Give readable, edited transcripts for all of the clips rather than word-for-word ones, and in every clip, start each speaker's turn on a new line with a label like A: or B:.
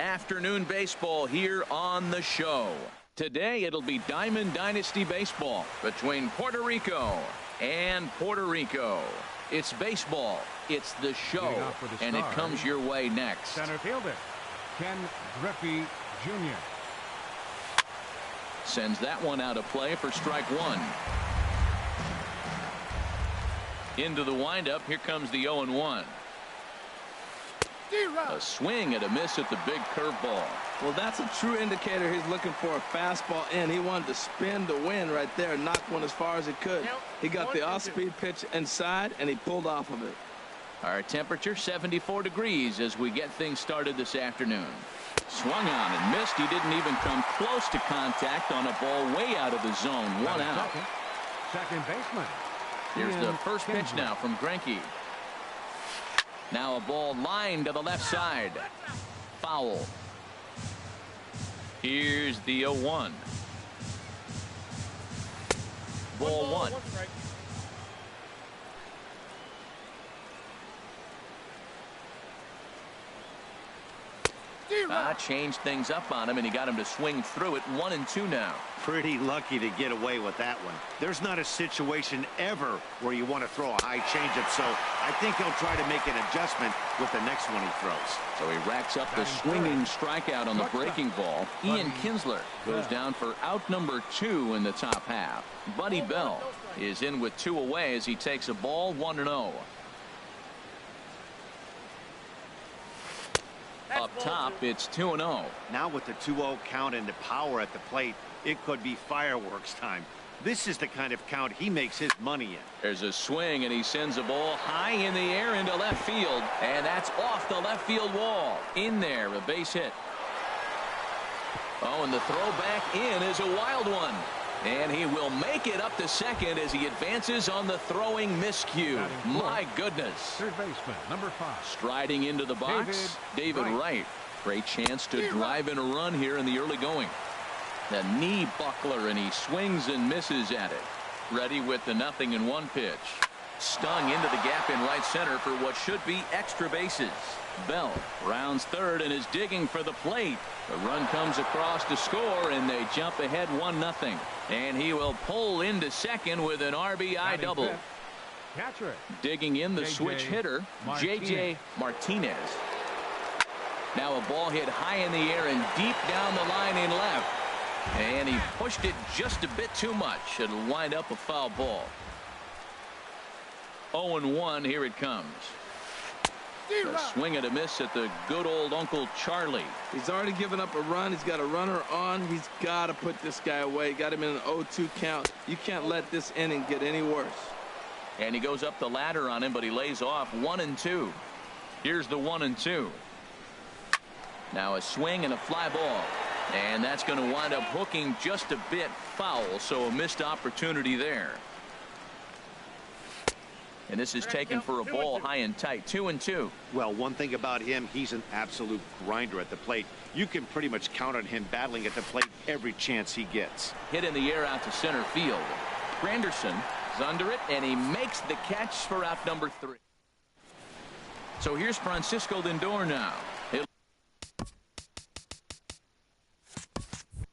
A: Afternoon baseball here on the show. Today it'll be Diamond Dynasty baseball between Puerto Rico and Puerto Rico. It's baseball. It's the show. And it comes your way next.
B: Center fielder Ken Griffey Jr.
A: Sends that one out of play for strike one. Into the windup. Here comes the 0-1. A swing and a miss at the big curveball.
C: Well, that's a true indicator. He's looking for a fastball in. He wanted to spin the wind right there, knock one as far as he could. He got the off-speed pitch inside, and he pulled off of it.
A: Our temperature 74 degrees as we get things started this afternoon. Swung on and missed. He didn't even come close to contact on a ball way out of the zone. One out.
B: Second baseman.
A: Here's the first pitch now from Greinke. Now a ball lined to the left side. Foul. Here's the 0-1. Ball one. Changed things up on him, and he got him to swing through it. 1-2 now.
D: Pretty lucky to get away with that one. There's not a situation ever where you want to throw a high changeup, so I think he'll try to make an adjustment with the next one he throws.
A: So he racks up the swinging strikeout on the breaking ball. Ian Kinsler goes down for out number 2 in the top half. Buddy Bell is in with 2 away as he takes a ball. 1-0. Up top, it's 2-0.
D: Now with the 2-0 count and the power at the plate, it could be fireworks time. This is the kind of count he makes his money in.
A: There's a swing, and he sends a ball high in the air into left field, and that's off the left field wall. In there, a base hit. Oh, and the throw back in is a wild one. And he will make it up to second as he advances on the throwing miscue. My goodness.
B: Third baseman, number 5.
A: Striding into the box, David Wright. Great chance to drive in a run here in the early going. The knee buckler, and he swings and misses at it. Ready with the 0-1 pitch. Stung into the gap in right center for what should be extra bases. Bell rounds third and is digging for the plate. The run comes across to score, and they jump ahead 1-0. And he will pull into second with an RBI double.
B: Catcher.
A: Digging in the switch hitter, J.J. Martinez. Now a ball hit high in the air and deep down the line in left. And he pushed it just a bit too much. It'll wind up a foul ball. 0-1, here it comes. A swing and a miss at the good old Uncle Charlie.
C: He's already given up a run. He's got a runner on. He's got to put this guy away. Got him in an 0-2 count. You can't let this inning get any worse.
A: And he goes up the ladder on him, but he lays off. 1-2. Here's the 1-2. Now a swing and a fly ball. And that's going to wind up hooking just a bit foul, so a missed opportunity there. And this is taken for a ball high and tight. 2-2.
D: Well, one thing about him, he's an absolute grinder at the plate. You can pretty much count on him battling at the plate every chance he gets.
A: Hit in the air out to center field. Granderson is under it, and he makes the catch for out number 3. So here's Francisco Lindor now. He'll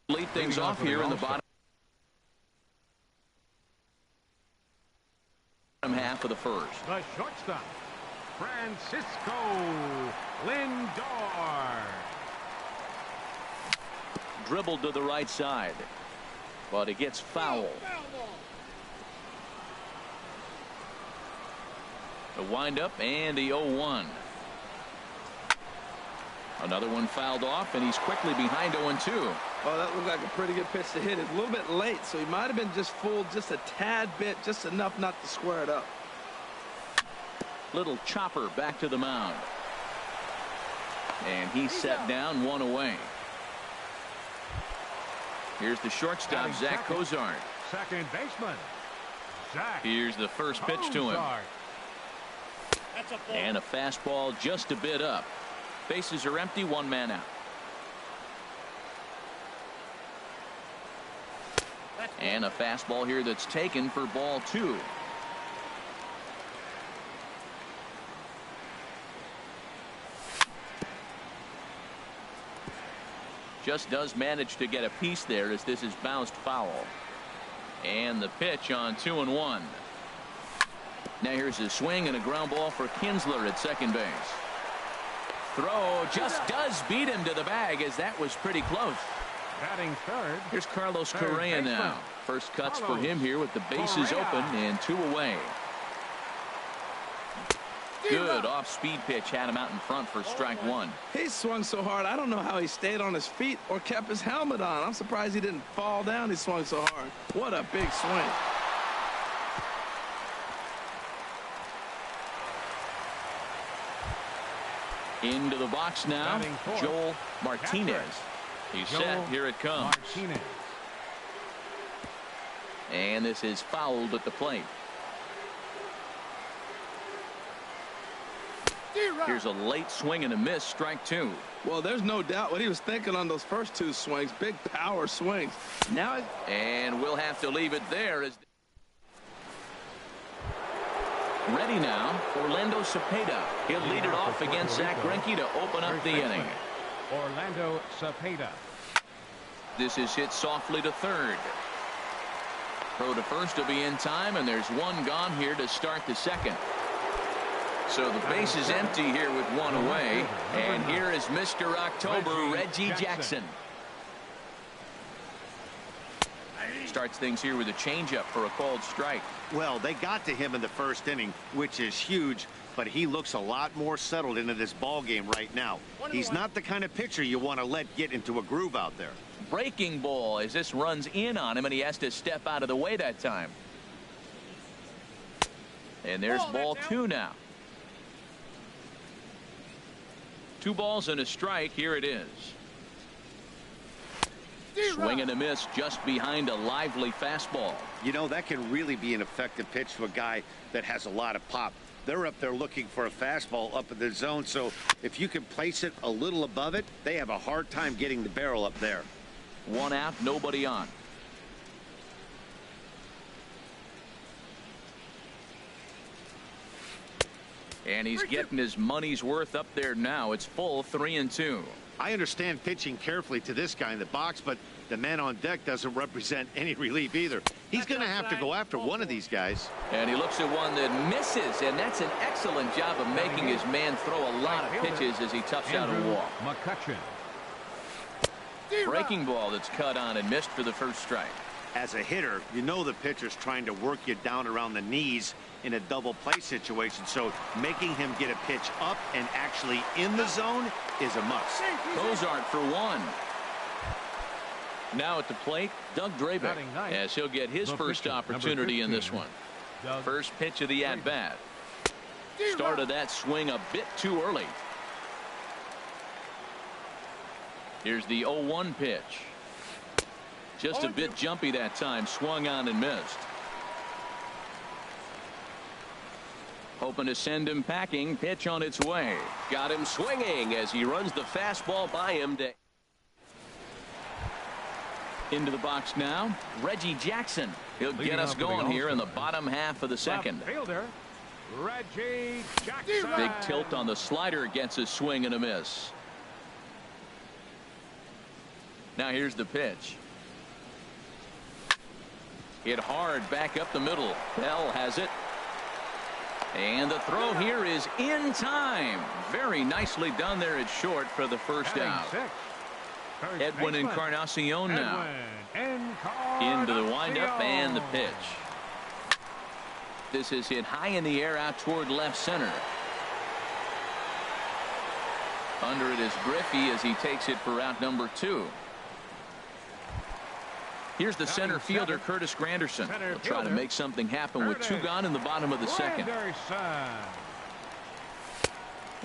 A: lead things off here in the bottom half of the first.
B: The shortstop, Francisco Lindor.
A: Dribbled to the right side, but it gets foul. The windup and the 0-1. Another one fouled off, and he's quickly behind 0-2.
C: Oh, that looked like a pretty good pitch to hit. It's a little bit late, so he might have been just fooled just a tad bit, just enough not to square it up.
A: Little chopper back to the mound. And he's set down, 1 away. Here's the shortstop, Zach Cozart.
B: Second baseman, Zach.
A: Here's the first pitch to him. And a fastball just a bit up. Bases are empty, 1 man out. And a fastball here that's taken for ball 2. Just does manage to get a piece there as this is bounced foul. And the pitch on 2-1. Now here's a swing and a ground ball for Kinsler at second base. Throw just does beat him to the bag as that was pretty close.
B: Batting third.
A: Here's Carlos Correa now. First cuts for him here with the bases open and 2 away. Good off-speed pitch had him out in front for strike 1.
C: He swung so hard, I don't know how he stayed on his feet or kept his helmet on. I'm surprised he didn't fall down. He swung so hard. What a big swing.
A: Into the box now, Joel Martinez. He's set. Here it comes.
B: Martinez.
A: And this is fouled at the plate. Here's a late swing and a miss, strike 2.
C: Well, there's no doubt what he was thinking on those first 2 swings. Big power swings. Now,
A: and we'll have to leave it there. As ready now, Orlando Cepeda. He'll lead it off against Zach Greinke to open up the inning.
B: Orlando Cepeda.
A: This is hit softly to third. Throw to first will be in time, and there's 1 gone here to start the second. So the base is empty here with 1 away. And here is Mr. October, Reggie Jackson. Starts things here with a changeup for a called strike.
D: Well, they got to him in the first inning, which is huge, but he looks a lot more settled into this ball game right now. He's not the kind of pitcher you want to let get into a groove out there.
A: Breaking ball as this runs in on him, and he has to step out of the way that time. And there's ball 2 now. 2 balls and a strike. Here it is. Swing and a miss just behind a lively fastball.
D: You know, that can really be an effective pitch to a guy that has a lot of pop. They're up there looking for a fastball up in the zone, so if you can place it a little above it, they have a hard time getting the barrel up there.
A: 1 out, nobody on. And he's getting his money's worth up there now. It's full 3-2.
D: I understand pitching carefully to this guy in the box, but the man on deck doesn't represent any relief either. He's going to have to go after one of these guys.
A: And he looks at one that misses, and that's an excellent job of making his man throw a lot of pitches as he toughs out a walk.
B: McCutcheon.
A: Breaking ball that's cut on and missed for the first strike.
D: As a hitter, you know the pitcher's trying to work you down around the knees in a double play situation, so making him get a pitch up and actually in the zone is a must.
A: Cozart for 1. Now at the plate, Doug Drabek, as he'll get his first opportunity in this one. First pitch of the at-bat. Started that swing a bit too early. Here's the 0-1 pitch. Just a bit jumpy that time. Swung on and missed. Hoping to send him packing. Pitch on its way. Got him swinging as he runs the fastball by him. Into the box now, Reggie Jackson. He'll get us going here in the bottom half of the second.
B: Fielder, Reggie Jackson.
A: Big tilt on the slider gets a swing and a miss. Now here's the pitch. Hit hard back up the middle. Bell has it. And the throw here is in time. Very nicely done there at short for the first out. Edwin Encarnacion now. Into the windup and the pitch. This is hit high in the air out toward left center. Under it is Griffey as he takes it for out number 2. Here's the center fielder, Curtis Granderson. He'll try to make something happen with 2 gone in the bottom of the second.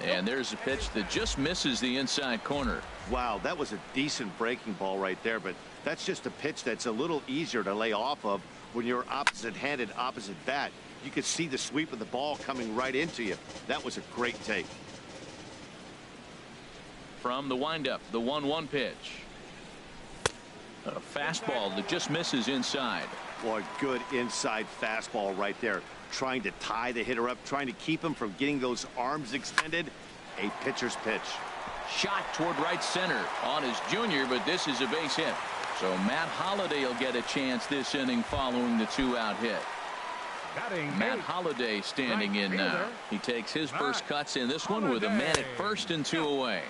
A: And there's a pitch that just misses the inside corner.
D: Wow, that was a decent breaking ball right there, but that's just a pitch that's a little easier to lay off of when you're opposite-handed, opposite bat. You could see the sweep of the ball coming right into you. That was a great take.
A: From the windup, the 1-1 pitch. A fastball that just misses inside.
D: Boy, good inside fastball right there. Trying to tie the hitter up, trying to keep him from getting those arms extended. A pitcher's pitch.
A: Shot toward right center on his junior, but this is a base hit. So Matt Holliday will get a chance this inning following the 2-out hit. Matt Holliday standing in now. He takes his first cuts in this one with a man at first and 2 away.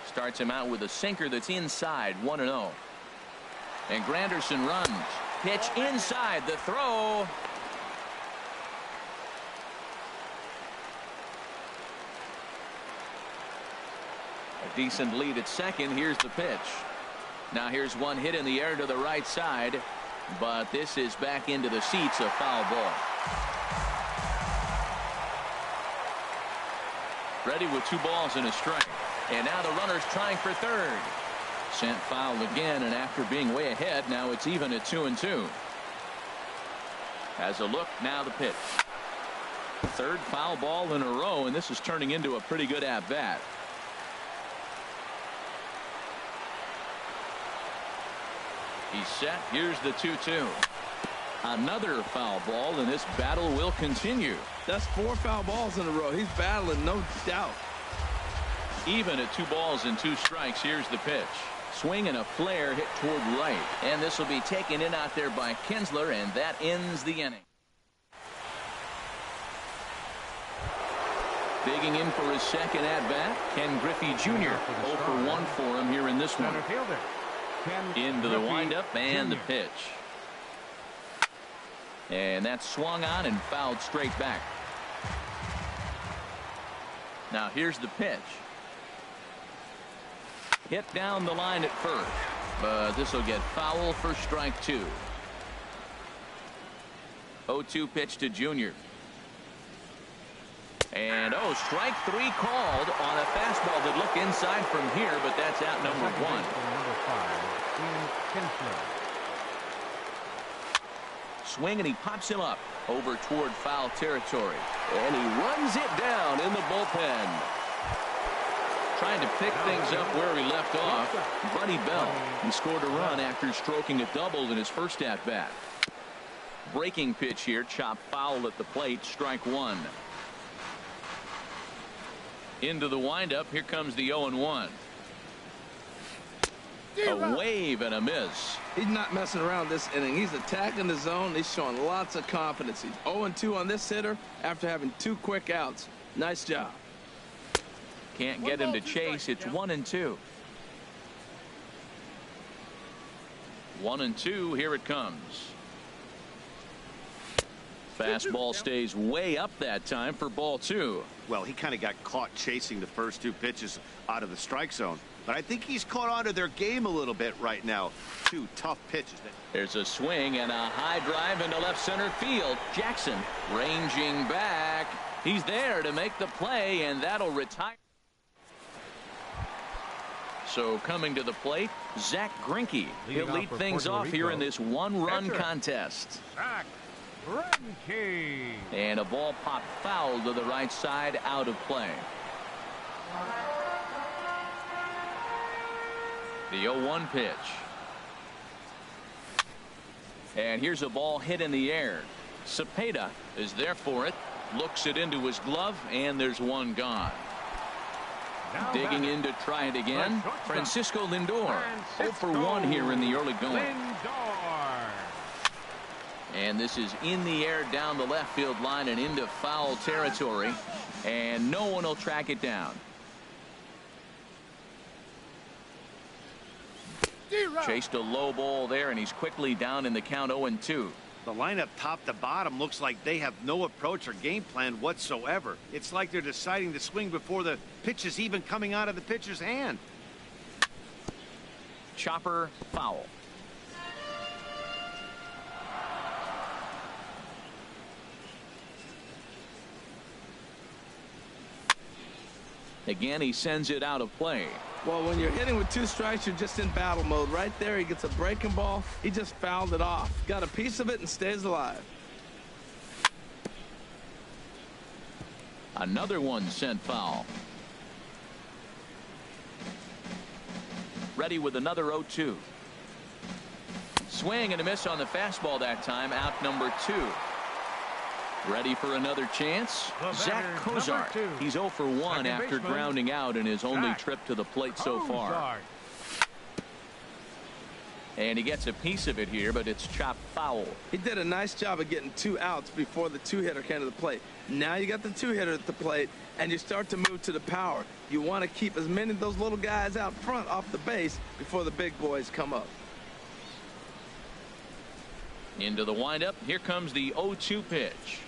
A: Starts him out with a sinker that's inside, 1-0. And Granderson runs. Pitch inside, the throw. A decent lead at second. Here's the pitch. Now here's one hit in the air to the right side, but this is back into the seats, a foul ball. Ready with 2 balls and a strike. And now the runner's trying for third. Sent foul again, and after being way ahead, now it's even at 2-2. Has a look, now the pitch. Third foul ball in a row, and this is turning into a pretty good at-bat. He's set. Here's the 2-2. Another foul ball, and this battle will continue.
C: That's 4 foul balls in a row. He's battling, no doubt.
A: Even at 2 balls and 2 strikes. Here's the pitch. Swing and a flare hit toward right. And this will be taken in out there by Kinsler, and that ends the inning. Digging in for his second at-bat, Ken Griffey Jr. 0 for 1 for him here in this one. Into the windup and the pitch. And that's swung on and fouled straight back. Now here's the pitch. Hit down the line at first, but this will get foul for strike 2. 0-2 pitch to Junior. And strike 3 called on a fastball that looked inside from here, but that's out number 1. Swing, and he pops him up over toward foul territory, and he runs it down in the bullpen. Trying to pick things up where he left off, Buddy Bell. He scored a run after stroking a double in his first at bat. Breaking pitch here, chopped foul at the plate, strike 1. Into the windup, here comes the 0-1. A wave and a miss.
C: He's not messing around this inning. He's attacking the zone. He's showing lots of confidence. He's 0-2 on this hitter after having 2 quick outs. Nice job.
A: Can't get him to chase. It's 1-2. 1-2. Here it comes. Fastball stays way up that time for ball 2.
D: Well, he kind of got caught chasing the first 2 pitches out of the strike zone. But I think he's caught on to their game a little bit right now. 2 tough pitches.
A: There's a swing and a high drive into left center field. Jackson ranging back. He's there to make the play, and that'll retire. So coming to the plate, Zach Greinke. He'll lead things off here in this 1-run contest.
B: Zach Greinke.
A: And a ball popped foul to the right side, out of play. The 0-1 pitch. And here's a ball hit in the air. Cepeda is there for it. Looks it into his glove, and there's one gone. Digging in to try it again, Francisco Lindor. 0 for 1 here in the early going. And this is in the air down the left field line and into foul territory. And no one will track it down. Chased a low ball there, and he's quickly down in the count 0-2.
D: The lineup top to bottom looks like they have no approach or game plan whatsoever. It's like they're deciding to swing before the pitch is even coming out of the pitcher's hand.
A: Chopper, foul. Again, he sends it out of play.
C: Well, when you're hitting with 2 strikes, you're just in battle mode. Right there, he gets a breaking ball. He just fouled it off. Got a piece of it and stays alive.
A: Another one sent foul. Ready with another 0-2. Swing and a miss on the fastball that time. Out number 2. Ready for another chance? Zach Kozart. He's 0 for 1 after grounding out in his only trip to the plate so far. And he gets a piece of it here, but it's chopped foul.
C: He did a nice job of getting 2 outs before the 2-hitter came to the plate. Now you got the 2-hitter at the plate, and you start to move to the power. You want to keep as many of those little guys out front off the base before the big boys come up.
A: Into the windup. Here comes the 0-2 pitch.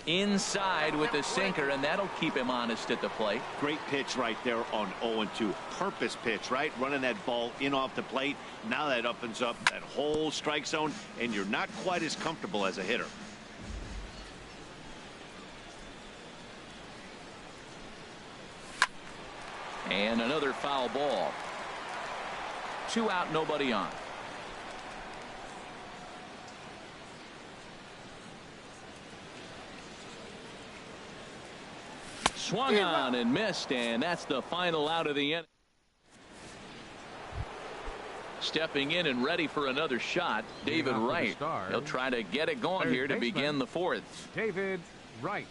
A: Inside with the sinker, and that'll keep him honest at the plate.
D: Great pitch right there on 0-2. Purpose pitch, right? Running that ball in off the plate. Now that opens up that whole strike zone, and you're not quite as comfortable as a hitter.
A: And another foul ball. 2 out, nobody on. Swung on and missed, and that's the final out of the inning. Stepping in and ready for another shot, David Wright. He'll try to get it going here to begin the 4th.
B: David Wright.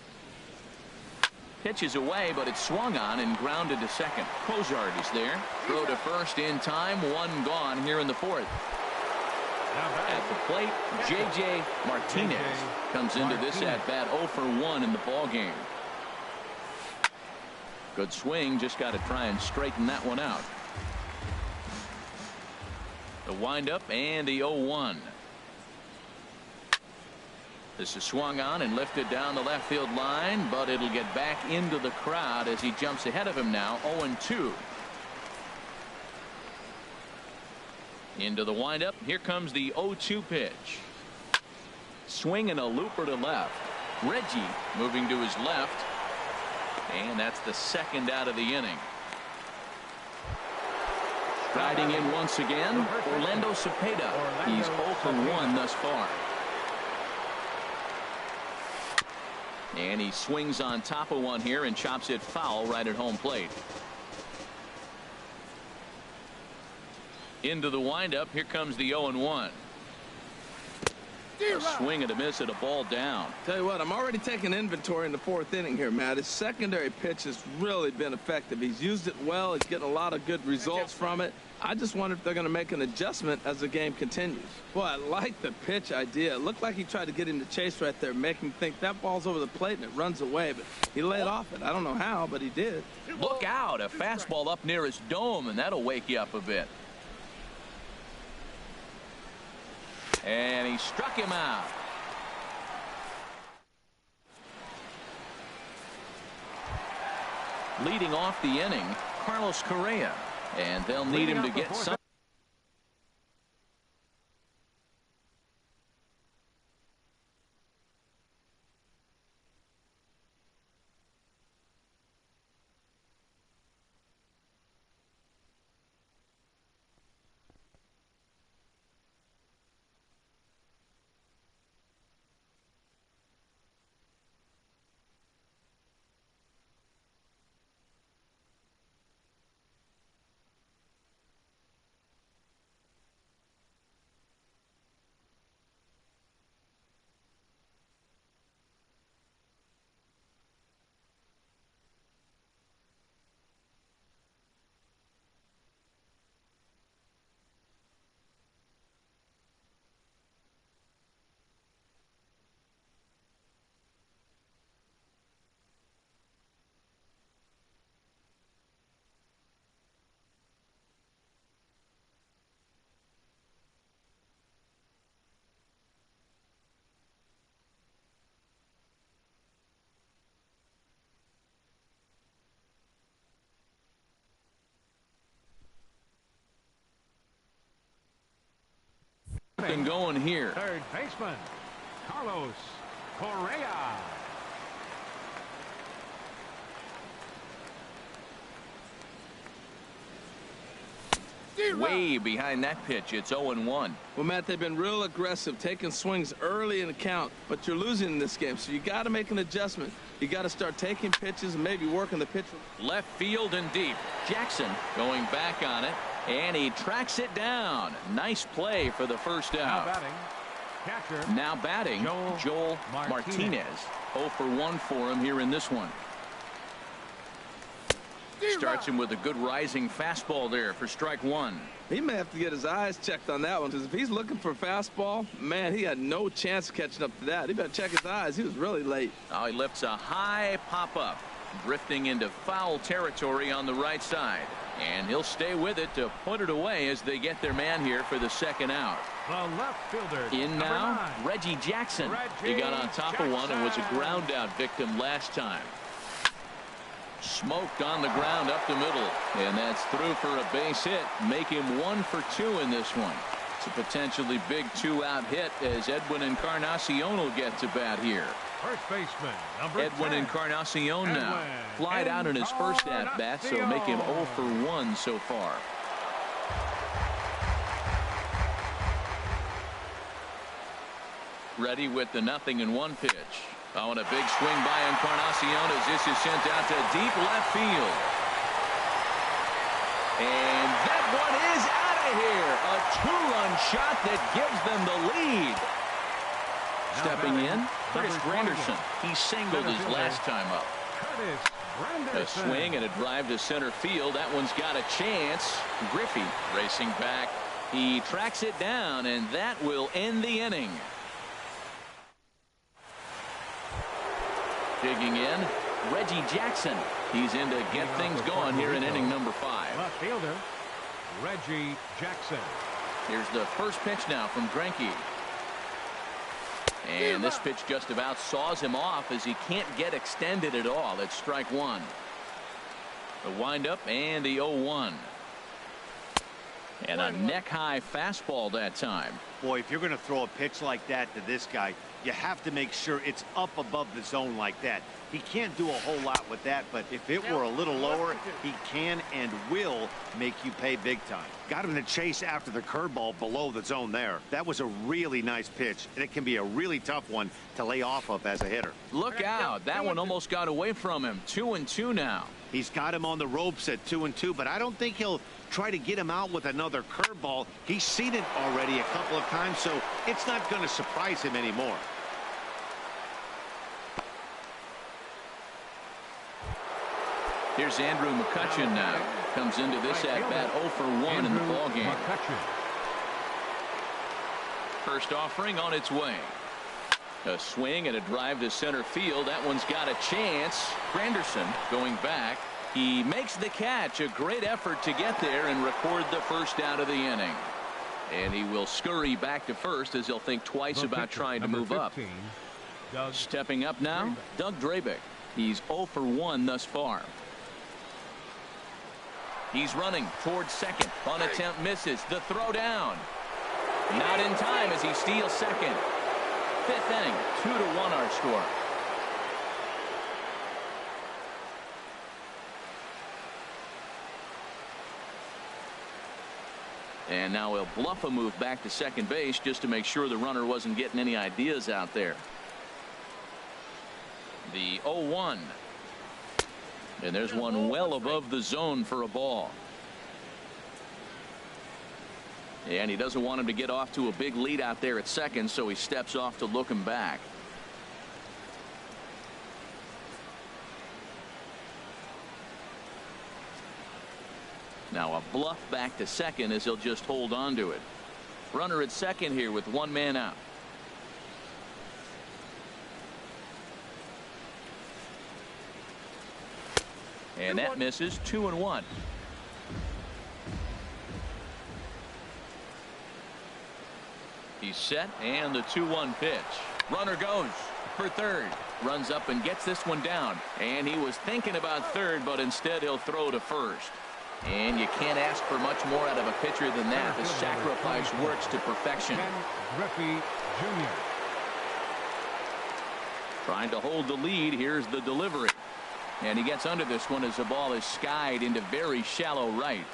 A: Pitches away, but it's swung on and grounded to second. Kozart is there. Throw to first in time. 1 gone here in the 4th. At the plate, J.J. Martinez comes into this at bat 0 for 1 in the ball game. Good swing, just got to try and straighten that one out. The windup and the 0-1. This is swung on and lifted down the left field line, but it'll get back into the crowd as he jumps ahead of him now. 0-2. Into the windup. Here comes the 0-2 pitch. Swing and a looper to left. Reggie moving to his left. And that's the 2nd out of the inning. Riding in once again, Orlando Cepeda. He's 0 for 1 thus far. And he swings on top of one here and chops it foul right at home plate. Into the windup. Here comes the 0-1. A swing and a miss at a ball down.
C: Tell you what, I'm already taking inventory in the 4th inning here, Matt. His secondary pitch has really been effective. He's used it well. He's getting a lot of good results from it. I just wonder if they're going to make an adjustment as the game continues. Well, I like the pitch idea. It looked like he tried to get him to chase right there, make him think that ball's over the plate and it runs away, but he laid off it. I don't know how, but he did.
A: Look out, a fastball up near his dome, and that'll wake you up a bit. And he struck him out. Leading off the inning, Carlos Correa. And they'll need him to get some. And going here.
B: Third baseman, Carlos Correa.
A: Way behind that pitch. It's 0-1.
C: Well, Matt, they've been real aggressive, taking swings early in the count, but you're losing in this game, so you got to make an adjustment. You got to start taking pitches and maybe working the pitch.
A: Left field and deep. Jackson going back on it, and he tracks it down. Nice play for the first
B: Now
A: out.
B: batting, Catcher.
A: Now batting, Joel Martinez. 0 for 1 for him here in this one. Starts him with a good rising fastball there for strike one.
C: He may have to get his eyes checked on that one, because if he's looking for a fastball, man, he had no chance of catching up to that. He better check his eyes. He was really late.
A: Oh, he lifts a high pop-up, drifting into foul territory on the right side. And he'll stay with it to put it away as they get their man here for the second out.
B: The left fielder.
A: In now, Reggie Jackson. He got on top of one and was a ground-out victim last time. Smoked on the ground up the middle, and that's through for a base hit. Make him 1 for 2 in this one. It's a potentially big 2-out hit as Edwin Encarnacion will get to bat here.
B: First baseman, number
A: Edwin
B: 10.
A: Encarnacion now. Flied out in his first at-bat, so make him 0 for 1 so far. Ready with the 0-1 pitch. Oh, and a big swing by Encarnacion as this is sent out to deep left field. And that one is out of here. A 2-run shot that gives them the lead. Stepping in, Curtis Granderson. He singled his last time up. A swing and a drive to center field. That one's got a chance. Griffey racing back. He tracks it down, and that will end the inning. Digging in, Reggie Jackson. He's in to get things going here in inning number 5.
B: Left fielder, Reggie Jackson.
A: Here's the first pitch now from Greinke. And this pitch just about saws him off as he can't get extended at all. It's strike one. The windup and the 0-1. And a neck-high fastball that time.
D: Boy, if you're going to throw a pitch like that to this guy, you have to make sure it's up above the zone like that. He can't do a whole lot with that, but if it were a little lower, he can and will make you pay big time. Got him to chase after the curveball below the zone there. That was a really nice pitch, and it can be a really tough one to lay off of as a hitter.
A: Look out. That one almost got away from him. 2-2 now.
D: He's got him on the ropes at 2-2, but I don't think he'll try to get him out with another curveball. He's seen it already a couple of times, so it's not going to surprise him anymore.
A: Here's Andrew McCutchen now. Comes into this at-bat 0 for 1 in the ballgame. First offering on its way. A swing and a drive to center field. That one's got a chance. Granderson going back. He makes the catch. A great effort to get there and record the first out of the inning. And he will scurry back to first as he'll think twice about trying to move up. Stepping up now, Doug Drabick. He's 0 for 1 thus far. He's running towards second. On attempt misses. The throw down. Not in time as he steals second. Fifth inning, 2-1 our score. And now he'll bluff a move back to second base just to make sure the runner wasn't getting any ideas out there. The 0-1. And there's one well above the zone for a ball. And he doesn't want him to get off to a big lead out there at second, so he steps off to look him back. Now a bluff back to second as he'll just hold on to it. Runner at second here with one man out. And that misses. 2-1. He's set, and the 2-1 pitch. Runner goes for third. Runs up and gets this one down. And he was thinking about third, but instead he'll throw to first. And you can't ask for much more out of a pitcher than that. The sacrifice works to perfection.
B: Griffey Jr.
A: Trying to hold the lead. Here's the delivery. And he gets under this one as the ball is skied into very shallow right.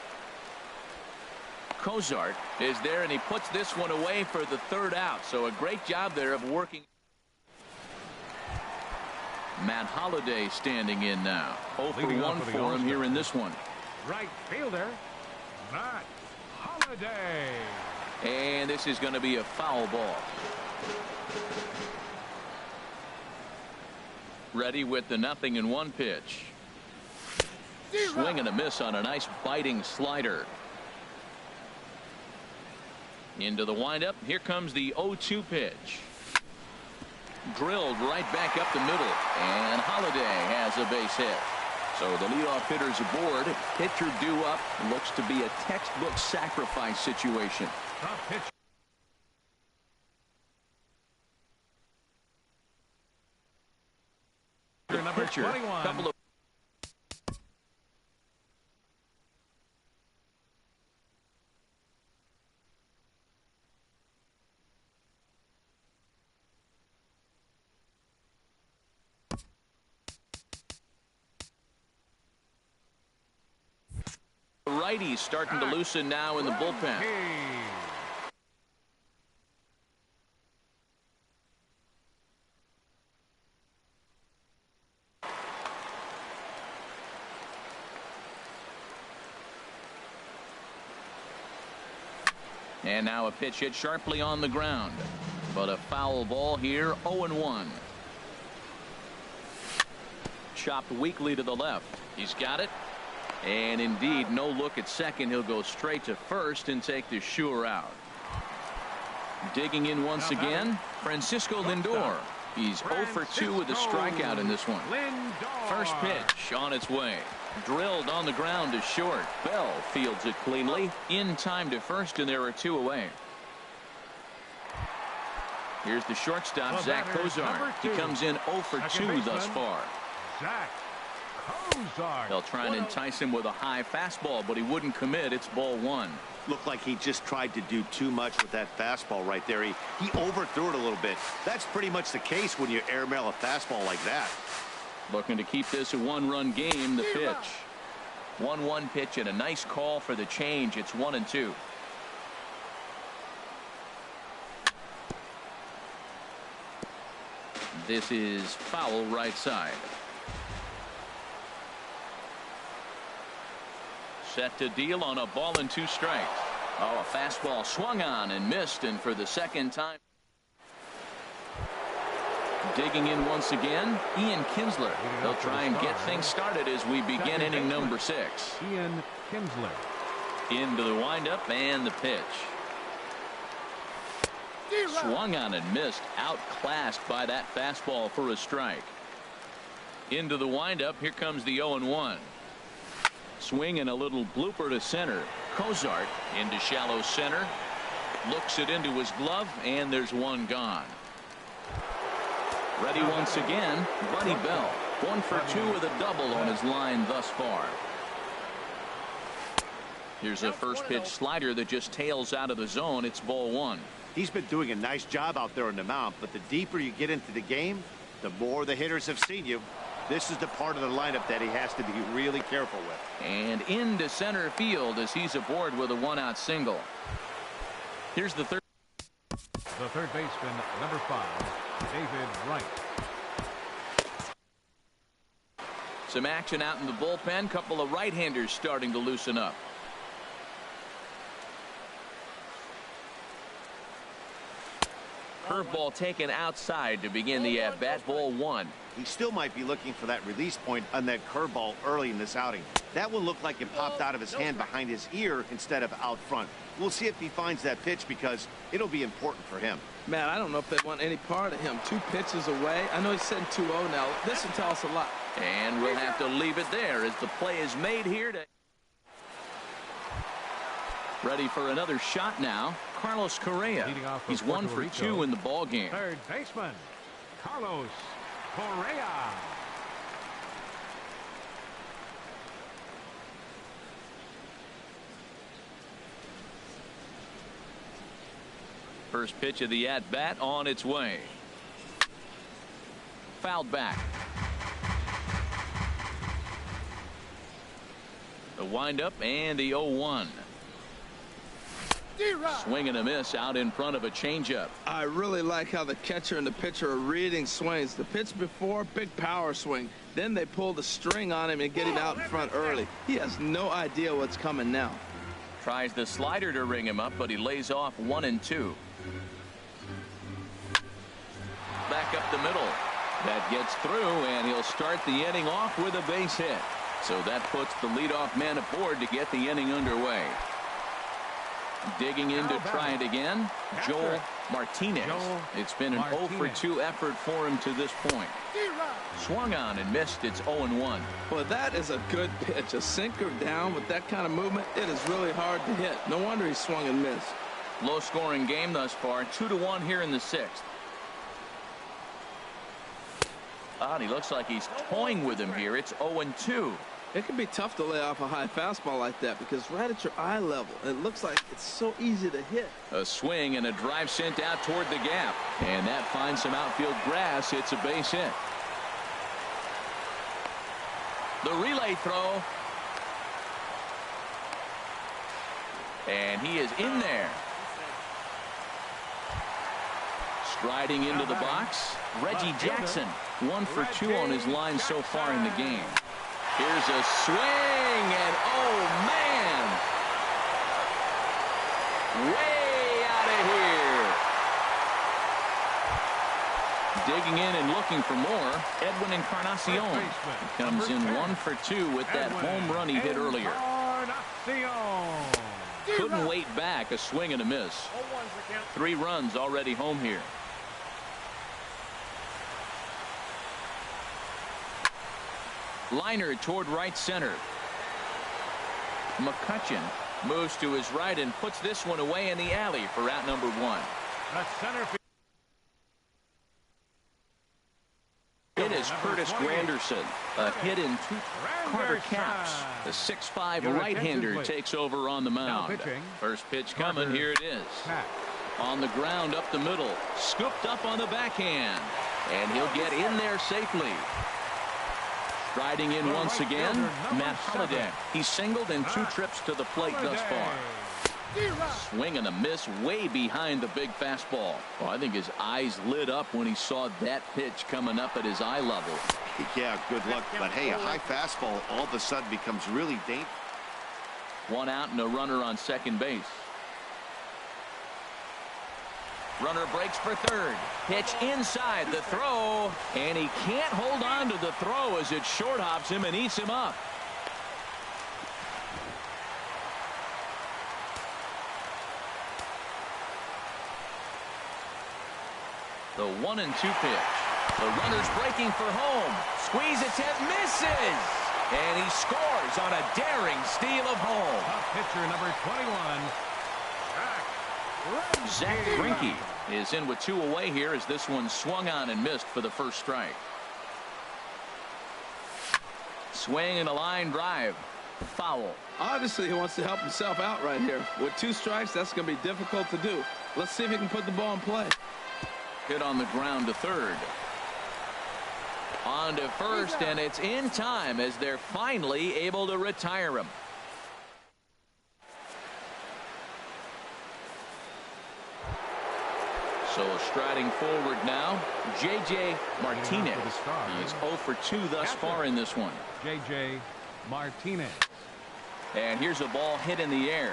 A: Cozart is there, and he puts this one away for the third out. So a great job there of working. Matt Holliday standing in now. 0 for 1 for him here in this one.
B: Right fielder, Matt Holliday.
A: And this is going to be a foul ball. Ready with the 0-1 pitch. Swing and a miss on a nice biting slider. Into the windup. Here comes the 0-2 pitch. Drilled right back up the middle. And Holiday has a base hit. So the leadoff hitter's aboard. Pitcher due up. Looks to be a textbook sacrifice situation.
B: Pitch. Number
A: Pitcher,
B: 21.
A: couple of righties starting to loosen now in the bullpen. And now a pitch hit sharply on the ground. But a foul ball here, 0-1. Chopped weakly to the left. He's got it. And indeed, no look at second. He'll go straight to first and take the sure out. Digging in once again, Francisco Lindor. He's 0 for 2 with a strikeout in this one. First pitch on its way. Drilled on the ground to short. Bell fields it cleanly. In time to first, and there are 2 away. Here's the shortstop, Zach Kozar. He comes in 0 for 2 thus far.
B: Zach Kozar.
A: They'll try and entice him with a high fastball, but he wouldn't commit. It's ball 1.
D: Looked like he just tried to do too much with that fastball right there. He overthrew it a little bit. That's pretty much the case when you airmail a fastball like that.
A: Looking to keep this a 1-run game. The pitch. 1-1 pitch and a nice call for the change. It's 1-2. This is foul right side. Set to deal on a ball and 2 strikes. Oh, a fastball swung on and missed, and for the second time. Digging in once again, Ian Kinsler. They'll try and get things started as we begin inning number 6.
B: Ian Kinsler.
A: Into the windup and the pitch. Swung on and missed. Outclassed by that fastball for a strike. Into the windup. Here comes the 0-1. Swing and a little blooper to center. Kozart into shallow center. Looks it into his glove, and there's 1 gone. Ready once again, Buddy Bell. 1 for 2 with a double on his line thus far. Here's a first pitch slider that just tails out of the zone. It's ball 1.
D: He's been doing a nice job out there on the mound, but the deeper you get into the game, the more the hitters have seen you. This is the part of the lineup that he has to be really careful with.
A: And into center field as he's aboard with a 1-out single. Here's the third.
B: The third baseman, number 5, David Wright.
A: Some action out in the bullpen. Couple of right-handers starting to loosen up. Curveball taken outside to begin the at-bat. Ball 1.
D: He still might be looking for that release point on that curveball early in this outing. That one looked like it popped out of his hand behind his ear instead of out front. We'll see if he finds that pitch because it'll be important for him.
C: Man, I don't know if they want any part of him. 2 pitches away. I know he's sitting 2-0 now. This will tell us a lot.
A: And we'll have to leave it there as the play is made here. Ready for another shot now. Carlos Correa. He's 1 for 2 in the ball game.
B: Third baseman, Carlos Correa.
A: First pitch of the at-bat on its way. Fouled back. The windup and the 0-1. Swing and a miss out in front of a changeup.
C: I really like how the catcher and the pitcher are reading swings. The pitch before, big power swing. Then they pull the string on him and get him out in front early. He has no idea what's coming now.
A: Tries the slider to ring him up, but he lays off 1 and 2. back up the middle. That gets through, and he'll start the inning off with a base hit. So that puts the leadoff man aboard to get the inning underway. Digging in to try it again, Joel Martinez. It's been an 0 for 2 effort for him to this point. Swung on and missed. It's 0-1.
C: Well, that is a good pitch. A sinker down with that kind of movement, it is really hard to hit. No wonder he swung and missed.
A: Low scoring game thus far. 2-1 here in the 6th. And he looks like he's toying with him here. It's 0-2.
C: It can be tough to lay off a high fastball like that because right at your eye level, it looks like it's so easy to hit.
A: A swing and a drive sent out toward the gap. And that finds some outfield grass. It's a base hit. The relay throw. And he is in there. Striding into the box, Reggie Jackson. 1 for 2 on his line so far in the game. Here's a swing, and oh man, way out of here. Digging in and looking for more, Edwin Encarnacion comes in 1 for 2 with that home run he hit earlier. Couldn't wait back, a swing and a miss. 3 runs already home here. Liner toward right center. McCutcheon moves to his right and puts this one away in the alley for out number 1. It is Curtis Granderson. A hit in 2 Carter Caps. The 6'5" right-hander takes over on the mound. First pitch coming. Here it is. On the ground up the middle. Scooped up on the backhand. And he'll get in there safely. Riding in once again, Matt Holliday. He's singled in 2 trips to the plate thus far. Swing and a miss way behind the big fastball. Well, I think his eyes lit up when he saw that pitch coming up at his eye level.
D: Yeah, good luck. But hey, a high fastball all of a sudden becomes really dangerous.
A: 1 out and a runner on second base. Runner breaks for third. Pitch inside the throw. And he can't hold on to the throw as it short hops him and eats him up. The 1-2 pitch. The runner's breaking for home. Squeeze attempt misses. And he scores on a daring steal of home.
B: Pitcher number 21.
A: Zach Greinke is in with 2 away here as this one swung on and missed for the first strike. Swing and a line drive. Foul.
C: Obviously, he wants to help himself out right here. With 2 strikes, that's going to be difficult to do. Let's see if he can put the ball in play.
A: Hit on the ground to third. On to first, and it's in time as they're finally able to retire him. So striding forward now, J.J. Martinez. He's 0 for 2 thus far in this one.
B: J.J. Martinez.
A: And here's a ball hit in the air.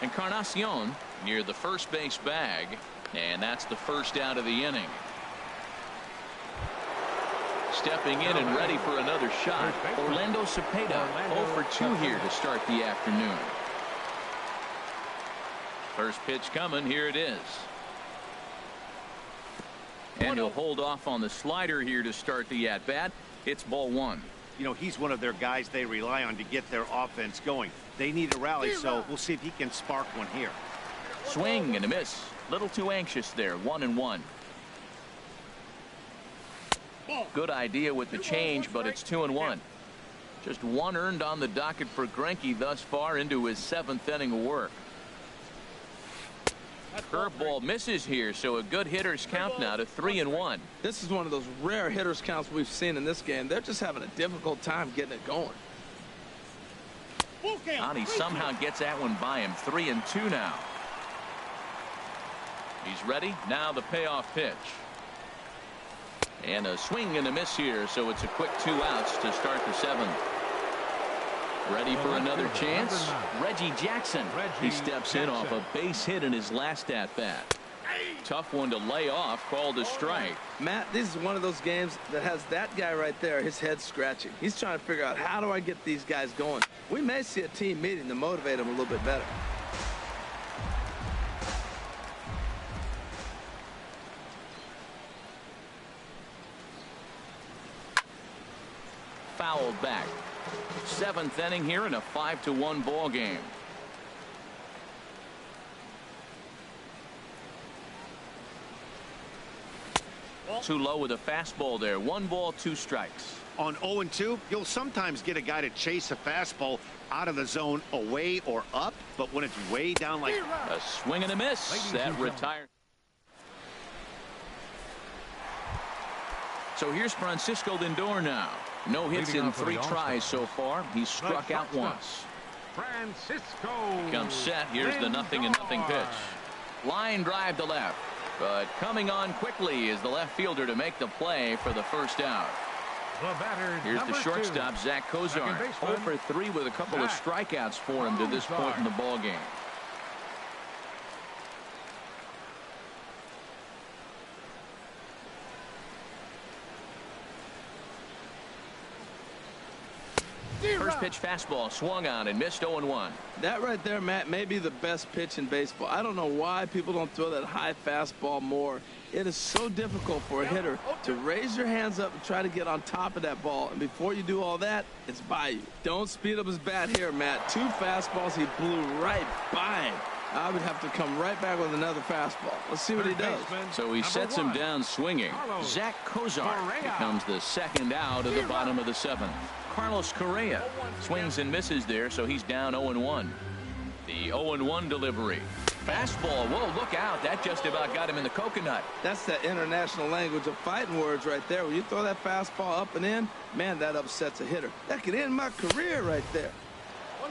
A: Encarnacion near the first base bag. And that's the first out of the inning. Stepping in and ready for another shot, Orlando Cepeda. 0 for 2 here to start the afternoon. First pitch coming. Here it is. And he'll hold off on the slider here to start the at-bat. It's ball 1.
D: You know, he's one of their guys they rely on to get their offense going. They need a rally, so we'll see if he can spark one here.
A: Swing and a miss. Little too anxious there. 1-1. Good idea with the change, but it's 2-1. Just 1 earned on the docket for Greinke thus far into his 7th inning of work. Curveball misses here, so a good hitter's count now to 3-1.
C: This is one of those rare hitter's counts we've seen in this game. They're just having a difficult time getting it going.
A: And he somehow gets that one by him. 3-2 now. He's ready. Now the payoff pitch. And a swing and a miss here, so it's a quick 2 outs to start the 7th. Ready for another chance. Reggie Jackson. He steps in off a base hit in his last at bat. Tough one to lay off, called a strike.
C: Matt, this is one of those games that has that guy right there, his head scratching. He's trying to figure out, how do I get these guys going? We may see a team meeting to motivate them a little bit better.
A: Fouled back. 7th inning here in a 5-1 ball game. Too low with a fastball there. 1 ball, 2 strikes.
D: On 0-2, you'll sometimes get a guy to chase a fastball out of the zone away or up, but when it's way down like
A: a swing and a miss, that retired. So here's Francisco Lindor now. No hits in 3 tries so far. He's struck out once.
B: Francisco
A: Comes set. Here's the 0-0 pitch. Line drive to left. But coming on quickly is the left fielder to make the play for the first out. Here's the shortstop, Zach Kozar. 0 for 3 with a couple of strikeouts for him to this point in the ball game. First pitch fastball swung on and missed. 0-1.
C: That right there, Matt, may be the best pitch in baseball. I don't know why people don't throw that high fastball more. It is so difficult for a hitter to raise your hands up and try to get on top of that ball. And before you do all that, it's by you. Don't speed up his bat here, Matt. 2 fastballs, he blew right by him. I would have to come right back with another fastball. Let's see what he does.
A: So he sets him down swinging. Zach Kozar becomes the second out of the bottom of the 7th. Carlos Correa swings and misses there, so he's down 0-1. The 0-1 delivery. Fastball. Whoa, look out. That just about got him in the coconut.
C: That's the international language of fighting words right there. When you throw that fastball up and in, man, that upsets a hitter. That could end my career right there.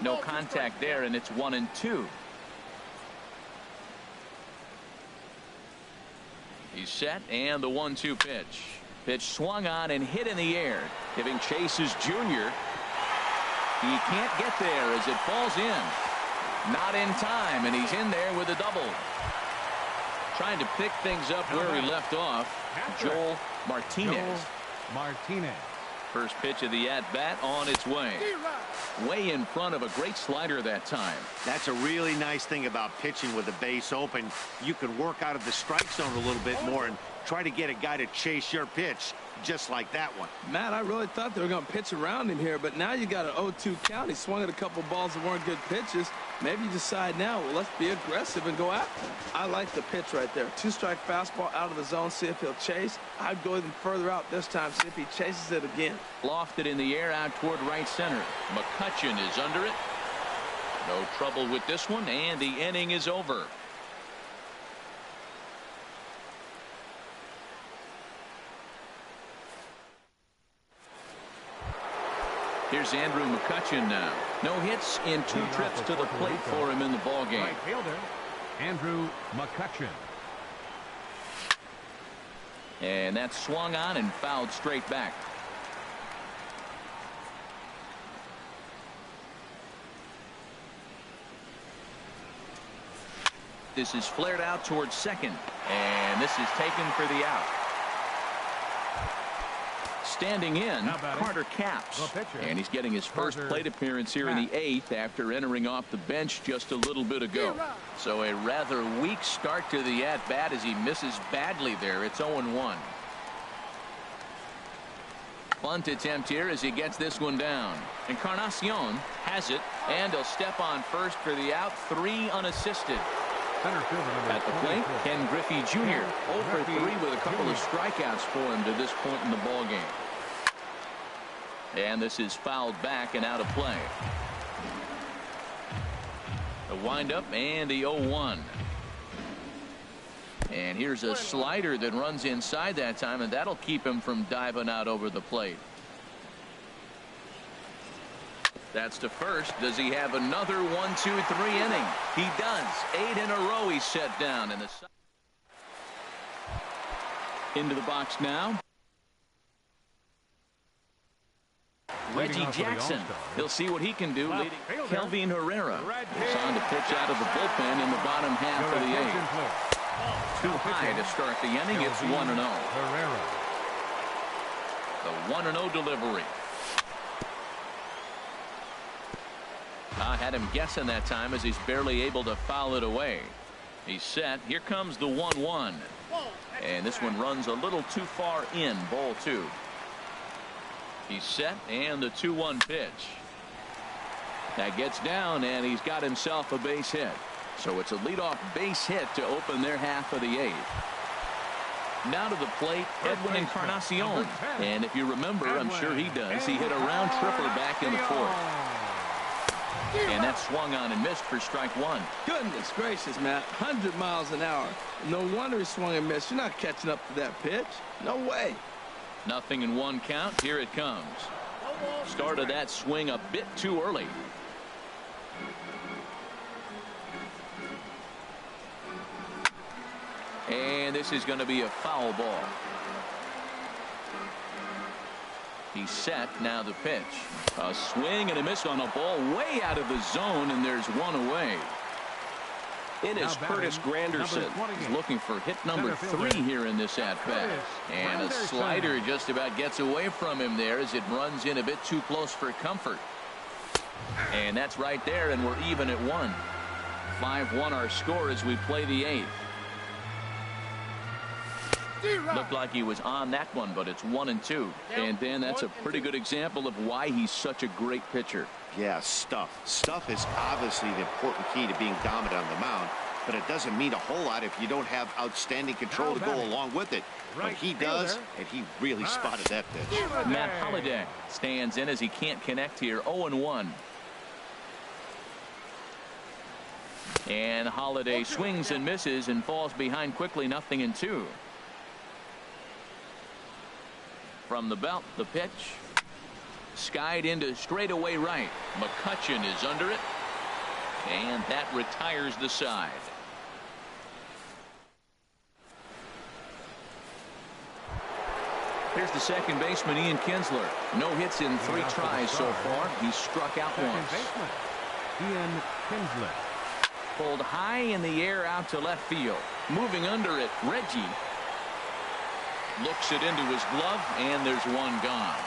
A: No contact there, and it's 1-2. He's set, and the 1-2 pitch. Pitch swung on and hit in the air. Giving chase is Junior. He can't get there as it falls in. Not in time, and he's in there with a double. Trying to pick things up where he left off, Joel Martinez. First pitch of the at-bat on its way. Way in front of a great slider that time.
D: That's a really nice thing about pitching with the base open. You can work out of the strike zone a little bit more and try to get a guy to chase your pitch just like that one.
C: Matt, I really thought they were going to pitch around him here, but now you got an 0-2 count. He swung at a couple balls that weren't good pitches. Maybe you decide now, well, let's be aggressive and go after him. I like the pitch right there. 2-strike fastball out of the zone, see if he'll chase. I'd go even further out this time, see if he chases it again.
A: Lofted in the air out toward right center. McCutchen is under it. No trouble with this one, and the inning is over. Here's Andrew McCutchen now. No hits in 2 trips to the plate for him in the ball game.
B: Right fielder, Andrew McCutchen.
A: And that's swung on and fouled straight back. This is flared out towards second, and this is taken for the out. Standing in, Carter Capps, and he's getting his first plate appearance here in the 8th after entering off the bench just a little bit ago. So a rather weak start to the at-bat as he misses badly there. It's 0-1. Bunt attempt here as he gets this one down. Encarnacion has it, and he'll step on first for the out. 3 unassisted. At the plate, Ken Griffey Jr. 0 for 3 with a couple of strikeouts for him to this point in the ball game. And this is fouled back and out of play. The windup and the 0-1. And here's a slider that runs inside that time, and that'll keep him from diving out over the plate. That's to first. Does he have another 1-2-3 inning? He does. 8 in a row he's set down in the into the box now. Reggie Jackson. He'll see what he can do. Leading Kelvin Herrera is on to pitch out of the bullpen in the bottom half of the 8th. Too high to start the inning. It's 1-0. The 1-0 delivery. Had him guessing that time as he's barely able to foul it away. He's set. Here comes the 1-1. And this one runs a little too far in. Ball 2. He's set, and the 2-1 pitch. That gets down, and he's got himself a base hit. So it's a leadoff base hit to open their half of the 8th. Now to the plate, Edwin Encarnacion. And if you remember, I'm sure he does, he hit a round tripper back in the 4th. And that swung on and missed for strike 1.
C: Goodness gracious, Matt. 100 miles an hour. No wonder he swung and missed. You're not catching up to that pitch. No way.
A: 0-1 count. Here it comes. Started that swing a bit too early. And this is going to be a foul ball. He's set. Now the pitch. A swing and a miss on a ball way out of the zone, and there's one away. It is Curtis Granderson. He's looking for hit number 3 here in this at-bat. And a slider just about gets away from him there as it runs in a bit too close for comfort. And that's right there, and we're even at 1. 5-1 our score as we play the 8th. Looked like he was on that one, but it's 1-2. And then that's a pretty good example of why he's such a great pitcher.
D: Yeah, stuff. Stuff is obviously the important key to being dominant on the mound, but it doesn't mean a whole lot if you don't have outstanding control to go along with it. But he does, and he really spotted that pitch.
A: Matt Holliday stands in as he can't connect here. 0-1. And Holliday swings and misses and falls behind quickly. 0-2. From the belt, the pitch. Skied into straightaway right. McCutchen is under it. And that retires the side. Here's the second baseman, Ian Kinsler. No hits in 3 tries so far. He's struck out once.
B: Ian Kinsler.
A: Pulled high in the air out to left field. Moving under it, Reggie. Looks it into his glove, and there's one gone.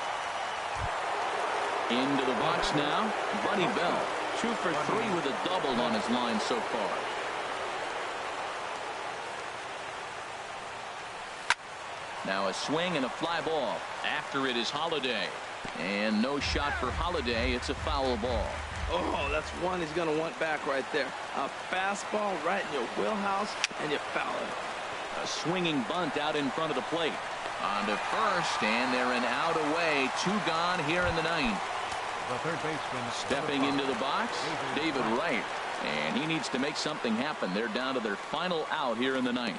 A: Into the box now, Buddy Bell. 2 for 3 with a double on his line so far. Now a swing and a fly ball. After it is Holliday. And no shot for Holliday. It's a foul ball.
C: Oh, that's one he's going to want back right there. A fastball right in your wheelhouse, and you foul it.
A: A swinging bunt out in front of the plate. On to first, and they're an out away. 2 gone here in the 9th.
B: The third baseman
A: stepping into the box, David Wright. And he needs to make something happen. They're down to their final out here in the 9th.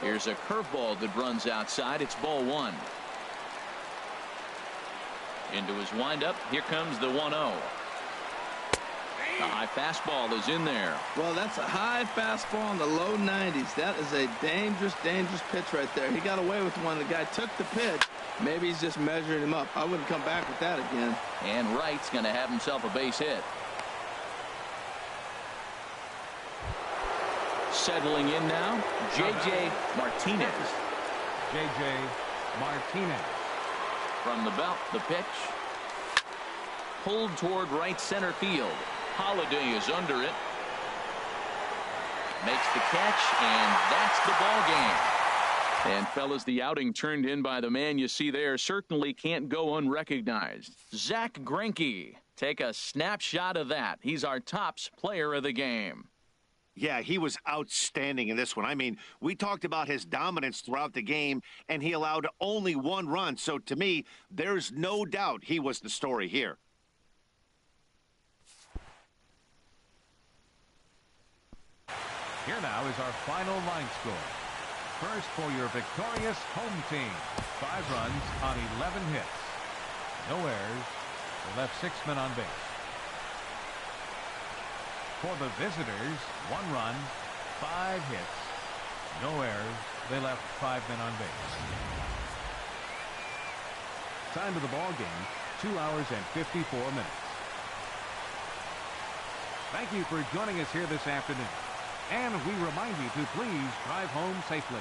A: Here's a curveball that runs outside. It's ball 1. Into his windup. Here comes the 1-0. The high fastball is in there.
C: Well, that's a high fastball in the low 90s. That is a dangerous, dangerous pitch right there. He got away with one. The guy took the pitch. Maybe he's just measuring him up. I wouldn't come back with that again.
A: And Wright's going to have himself a base hit. Settling in now, J.J. Martinez.
B: J.J. Martinez.
A: From the belt, the pitch. Pulled toward right center field. Holliday is under it. Makes the catch, and that's the ball game. And fellas, the outing turned in by the man you see there certainly can't go unrecognized. Zach Greinke. Take a snapshot of that. He's our tops player of the game.
D: Yeah, he was outstanding in this one. I mean, we talked about his dominance throughout the game, and he allowed only 1 run. So to me, there's no doubt he was the story here.
B: Here now is our final line score. First for your victorious home team. 5 runs on 11 hits. No errors. They left 6 men on base. For the visitors, 1 run, 5 hits. No errors. They left 5 men on base. Time of the ball game, 2 hours and 54 minutes. Thank you for joining us here this afternoon. And we remind you to please drive home safely.